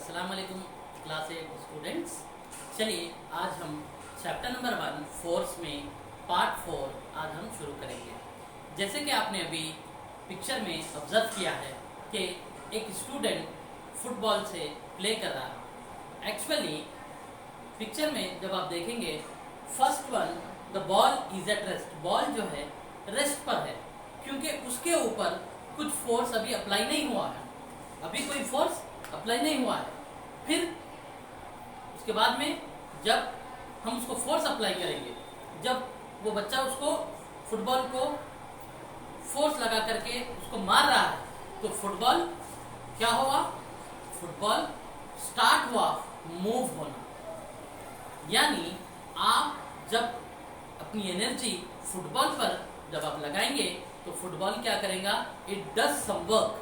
अस्सलाम वालेकुम class 8 students. चलिए आज हम चैप्टर नंबर 1 फोर्स में पार्ट 4 आज हम शुरू करेंगे। जैसे कि आपने अभी पिक्चर में ऑब्जर्व किया है कि एक स्टूडेंट फुटबॉल से प्ले कर रहा है। एक्चुअली पिक्चर में जब आप देखेंगे first one the ball is at rest, ball जो है रेस्ट पर है क्योंकि उसके ऊपर कुछ फोर्स अभी अप्लाई नहीं हुआ है, अभी कोई फोर्स अप्लाई नहीं हुआ है। फिर उसके बाद में जब हम उसको फोर्स अप्लाई करेंगे, जब वो बच्चा उसको फुटबॉल को फोर्स लगा करके उसको मार रहा है तो फुटबॉल क्या हुआ, फुटबॉल स्टार्ट हुआ मूव होना। यानी आप जब अपनी एनर्जी फुटबॉल पर जब आप लगाएंगे तो फुटबॉल क्या करेगा, it does some work,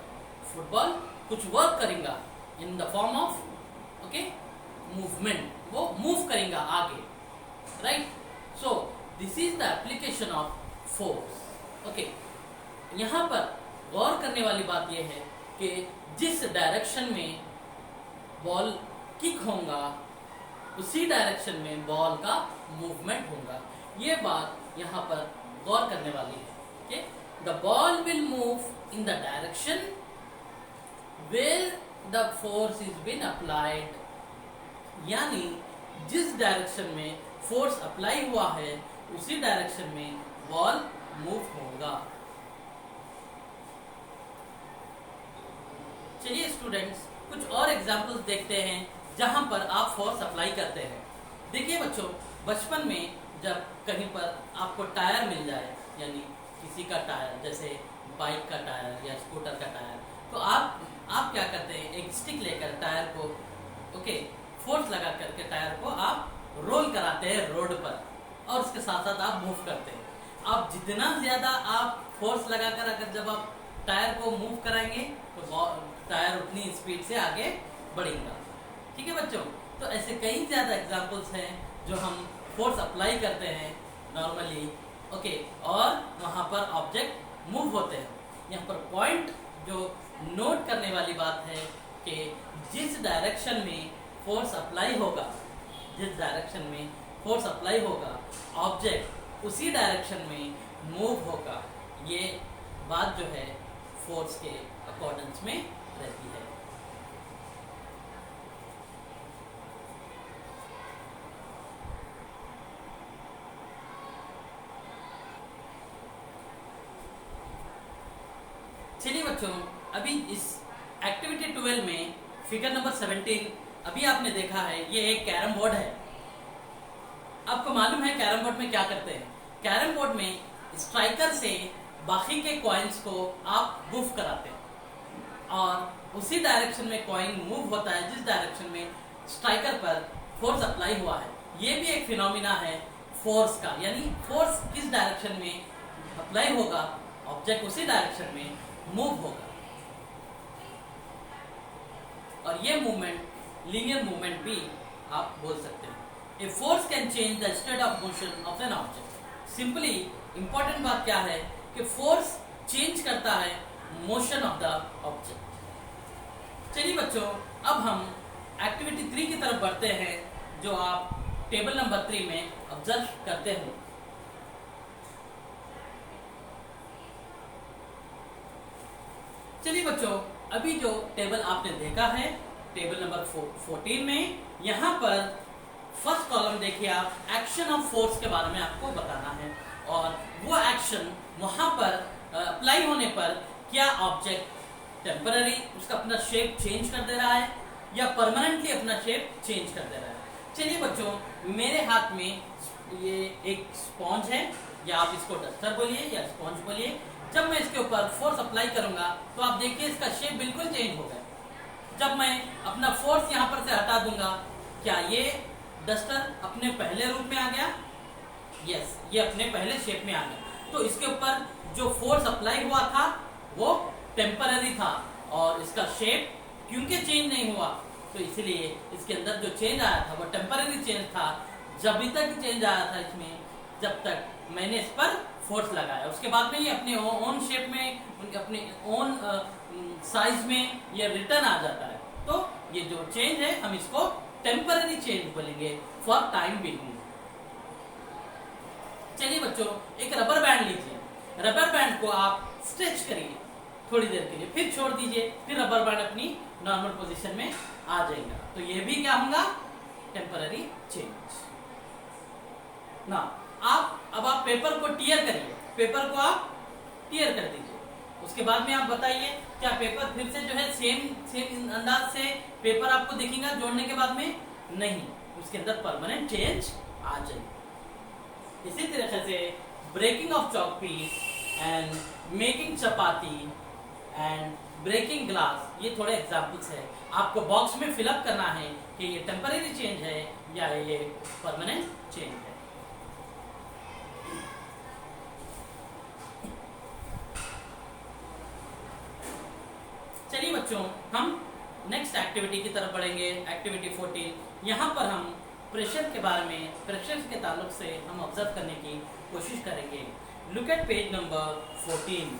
football कुछ वर्क करेगा in the form of movement, वो मूव करेगा आगे, right. So this is the application of force. Okay, यहाँ पर गौर करने वाली बात यह है कि जिस डायरेक्शन में बॉल किक होगा उसी डायरेक्शन में बॉल का मूवमेंट होगा। ये बात यहाँ पर गौर करने वाली है कि the ball will move in the direction where the force is been applied, यानी जिस डायरेक्शन में फोर्स अप्लाई हुआ है उसी डायरेक्शन में बॉल मूव होगा। चलिए स्टूडेंट्स कुछ और एग्जांपल्स देखते हैं जहां पर आप फोर्स अप्लाई करते हैं। देखिए बच्चों, बचपन में जब कहीं पर आपको टायर मिल जाए, यानी किसी का टायर जैसे बाइक का टायर या स्कूटर का टायर, तो आप क्या करते हैं, एक स्टिक लेकर टायर को फोर्स लगा करके टायर को आप रोल कराते हैं रोड पर और उसके साथ साथ आप मूव करते हैं। आप जितना ज्यादा आप फोर्स लगाकर अगर जब आप टायर को मूव कराएंगे तो टायर उतनी स्पीड से आगे बढ़ेगा। ठीक है बच्चों, तो ऐसे कई ज्यादा एग्जांपल्स हैं जो हम फोर्स अप्लाई करते हैं नॉर्मली, और वहां पर ऑब्जेक्ट मूव होते हैं। यहाँ पर पॉइंट जो नोट करने वाली बात है कि जिस डायरेक्शन में फोर्स अप्लाई होगा, जिस डायरेक्शन में फोर्स अप्लाई होगा ऑब्जेक्ट उसी डायरेक्शन में मूव होगा। ये बात जो है फोर्स के अकॉर्डेंस में रहती है। चलिए बच्चों, अभी इस एक्टिविटी 12 में फिगर नंबर 17 अभी आपने देखा है, ये एक कैरम बोर्ड है। आपको मालूम है कैरम बोर्ड में क्या करते हैं, कैरम बोर्ड में स्ट्राइकर से बाकी के कॉइन्स को आप मूव कराते हैं और उसी डायरेक्शन में कॉइन मूव होता है जिस डायरेक्शन में स्ट्राइकर पर फोर्स अप्लाई हुआ है। ये भी एक फिनोमिना है फोर्स का, यानी फोर्स किस डायरेक्शन में अप्लाई होगा ऑब्जेक्ट उसी डायरेक्शन में मूव होगा। और ये मूवमेंट लीनियर मूवमेंट भी आप बोल सकते हैं। A force can change the state of motion of an object. Simply important बात क्या है कि फोर्स चेंज करता है मोशन ऑफ द ऑब्जेक्ट। चलिए बच्चों, अब हम एक्टिविटी 3 की तरफ बढ़ते हैं जो आप टेबल नंबर 3 में ऑब्जर्व करते हो। चलिए बच्चों, अभी जो टेबल आपने देखा है टेबल नंबर 14 में, यहाँ पर फर्स्ट कॉलम देखिए आप, एक्शन ऑफ फोर्स के बारे में आपको बताना है और वो एक्शन वहां पर अप्लाई होने पर क्या ऑब्जेक्ट टेम्पररी उसका अपना शेप चेंज कर दे रहा है या परमानेंटली अपना शेप चेंज कर दे रहा है। चलिए बच्चों, मेरे हाथ में ये एक स्पॉन्ज है, या आप इसको डस्टर बोलिए या स्पॉन्ज बोलिए। जब मैं इसके ऊपर फोर्स अप्लाई करूंगा तो आप देखिए इसका शेप बिल्कुल चेंज होगा। जब मैं अपना फोर्स यहाँ पर से हटा दूंगा, क्या ये डस्टर अपने पहले रूप में आ गया? यस, ये अपने पहले शेप में आ गया। तो इसके ऊपर जो फोर्स अप्लाई हुआ था वो टेम्पररी था और इसका शेप क्योंकि चेंज नहीं हुआ तो इसलिए इसके अंदर जो चेंज आया था वो टेम्पररी चेंज था। जब तक चेंज आया था इसमें, जब तक मैंने इस पर फोर्स लगाया, उसके बाद में ये अपने ओन शेप में, अपने ओन साइज में ये रिटर्न आ जाता है। तो ये जो चेंज है हम इसको टेम्पररी चेंज बोलेंगे फॉर टाइम बीइंग। चलिए बच्चों, एक रबर बैंड लीजिए, रबर बैंड को आप स्ट्रेच करिए थोड़ी देर के लिए, फिर छोड़ दीजिए, फिर रबर बैंड अपनी नॉर्मल पोजीशन में आ जाएगा। तो ये भी क्या होगा, टेम्पररी चेंज ना। अब आप पेपर को टियर करिए, पेपर को आप टियर कर दीजिए, उसके बाद में आप बताइए क्या पेपर फिर से जो है सेम अंदाज से पेपर आपको दिखेगा जोड़ने के बाद में? नहीं, उसके अंदर परमानेंट चेंज आ जाएगा। इसी तरीके से breaking of chalk piece and making chapati and breaking glass, ये थोड़े एग्जाम्पल्स है। आपको बॉक्स में फिलअप करना है कि ये टेम्पररी चेंज है या ये परमानेंट चेंज है। चलिए बच्चों, हम नेक्स्ट एक्टिविटी की तरफ बढ़ेंगे, एक्टिविटी 14। यहाँ पर हम प्रेशर के बारे में, प्रेशर के ताल्लुक से हम ऑब्जर्व करने की कोशिश करेंगे। Look at page number 14।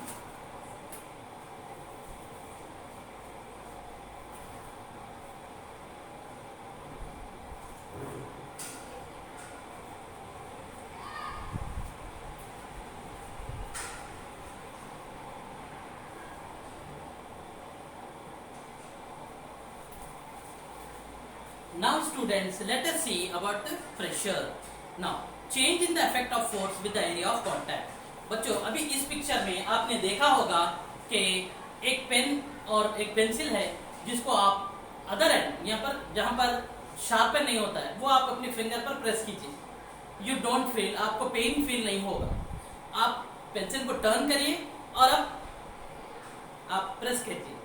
Now students, let us see about the pressure. Now, change in the effect of force with the area of contact. बच्चों, अभी इस पिक्चर में आपने देखा होगा कि एक पेन और एक पेंसिल है जिसको आप अदर एंड, यहाँ पर जहाँ पर शार्पन नहीं होता है, वो आप अपनी फिंगर पर प्रेस कीजिए। यू डोंट फील, आपको पेन फील नहीं होगा। आप पेंसिल को टर्न करिए और अब आप प्रेस कीजिए,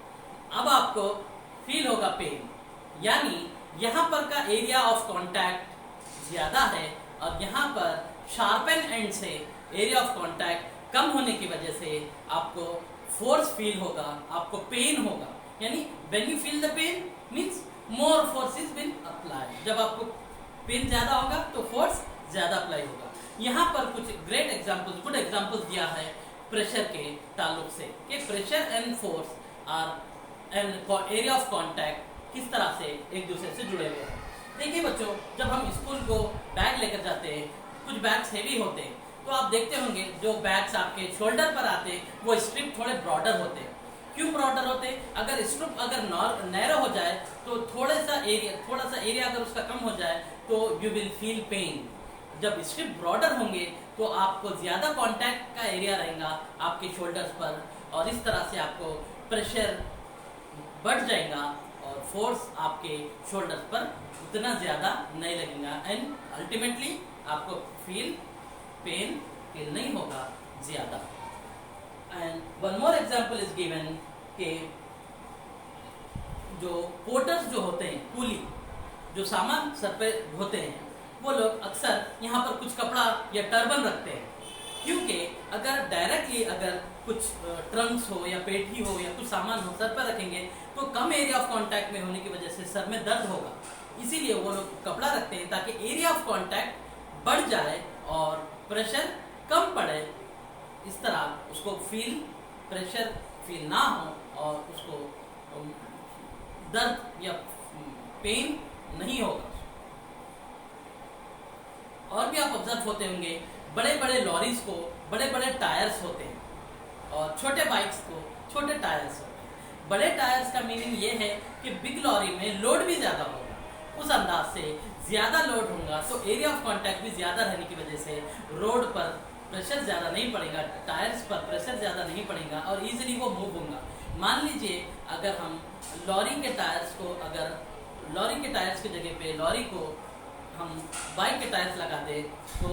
अब आपको फील होगा पेन। यानी यहाँ पर का एरिया ऑफ कांटेक्ट ज्यादा है और यहाँ पर शार्पन एंड से एरिया ऑफ कांटेक्ट कम होने की वजह से आपको फोर्स फील होगा, आपको पेन होगा। यानी when you feel the pain means more force is been applied. जब आपको पेन ज्यादा होगा तो फोर्स ज्यादा अप्लाई होगा। यहाँ पर कुछ ग्रेट एग्जांपल्स, गुड एग्जांपल्स दिया है प्रेशर के ताल्लुक से कि pressure and force are and area of contact किस तरह से एक दूसरे से जुड़े हुए हैं। देखिए बच्चों, जब हम स्कूल को बैग लेकर जाते हैं, कुछ बैग्स हेवी होते हैं, तो आप देखते होंगे जो बैग्स आपके शोल्डर पर आते हैं वो स्ट्रिप थोड़े ब्रॉडर होते हैं। क्यों ब्रॉडर होते हैं? अगर स्ट्रिप अगर नैरो हो जाए तो थोड़ा सा एरिया अगर उसका कम हो जाए तो यू विल फील पेन। जब स्ट्रिप ब्रॉडर होंगे तो आपको ज्यादा कांटेक्ट का एरिया रहेगा आपके शोल्डर्स पर और इस तरह से आपको प्रेशर बढ़ जाएगा और फोर्स आपके शोल्डर्स पर उतना ज्यादा नहीं लगेगा एंड अल्टीमेटली आपको पेन फील नहीं होगा ज्यादा। And one more example is given के जो पोर्टर्स जो होते हैं, कूली जो सामान सर पे होते हैं, वो लोग अक्सर यहाँ पर कुछ कपड़ा या टर्बन रखते हैं, क्योंकि अगर डायरेक्टली अगर कुछ ट्रंक्स हो या पेटी हो या कुछ सामान हो सर पर रखेंगे तो कम एरिया ऑफ कांटेक्ट में होने की वजह से सर में दर्द होगा। इसीलिए वो लोग कपड़ा रखते हैं ताकि एरिया ऑफ कांटेक्ट बढ़ जाए और प्रेशर कम पड़े। इस तरह उसको प्रेशर फील ना हो और उसको दर्द या पेन नहीं होगा। और भी आप ऑब्जर्व होते होंगे, बड़े बड़े लॉरीज को बड़े बड़े टायर्स होते हैं और छोटे बाइक्स को छोटे टायर्स होते हैं। बड़े टायर्स का मीनिंग ये है कि बिग लॉरी में लोड भी ज्यादा होगा, उस अंदाज से ज्यादा लोड होगा तो एरिया ऑफ कांटेक्ट भी ज्यादा रहने की वजह से रोड पर प्रेशर ज्यादा नहीं पड़ेगा, टायर्स पर प्रेशर ज्यादा नहीं पड़ेगा और इजीली वो मूव होगा। मान लीजिए अगर हम लॉरी के टायर्स की जगह पे लॉरी को हम बाइक के टायर्स लगा दे तो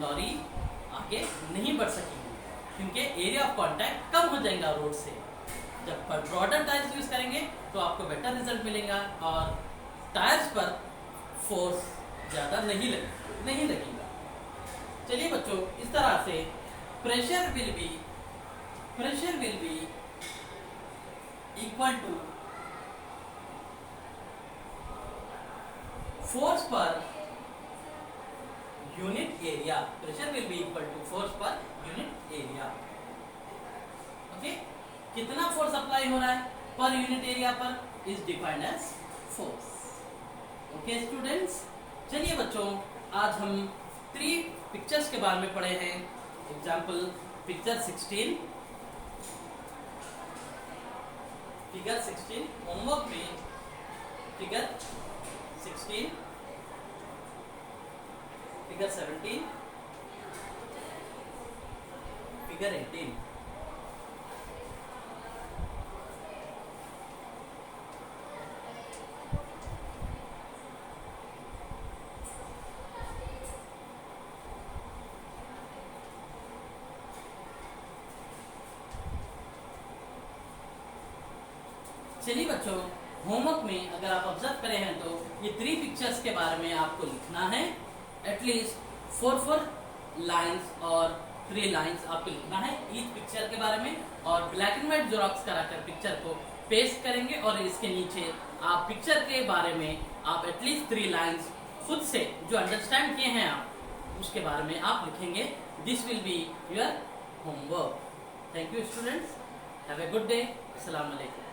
लॉरी आगे नहीं बढ़ सकेगी क्योंकि एरिया ऑफ कांटेक्ट कम हो जाएगा रोड से। जब ब्रॉडर टायर्स यूज करेंगे तो आपको बेटर रिजल्ट मिलेगा और टायर्स पर फोर्स ज्यादा नहीं लगेगा। चलिए बच्चों, इस तरह से pressure will be equal to force per unit area. Pressure will be equal to force per unit area. Okay, कितना फोर्स अप्लाई हो रहा है पर यूनिट एरिया पर, is defined as force. Okay students, चलिए बच्चों आज हम 3 पिक्चर्स के बारे में पढ़े हैं. एग्जाम्पल पिक्चर 16, फिगर 16 होमवर्क में फिगर 16, फिगर 17, फिगर 18. चलिए बच्चों, होमवर्क में अगर आप ऑब्जर्व करें हैं तो ये 3 पिक्चर्स के बारे में आपको लिखना है. एटलीस्ट 4 लाइंस और 3 लाइंस आपको लिखना है ईच पिक्चर के बारे में, और ब्लैक एंड व्हाइट जेरॉक्स कराकर पिक्चर को पेस्ट करेंगे और इसके नीचे आप पिक्चर के बारे में आप एटलीस्ट 3 लाइंस खुद से जो अंडरस्टैंड किए हैं आप उसके बारे में आप लिखेंगे. This will be your homework. Thank you students, have a good day. अस्सलाम वालेकुम.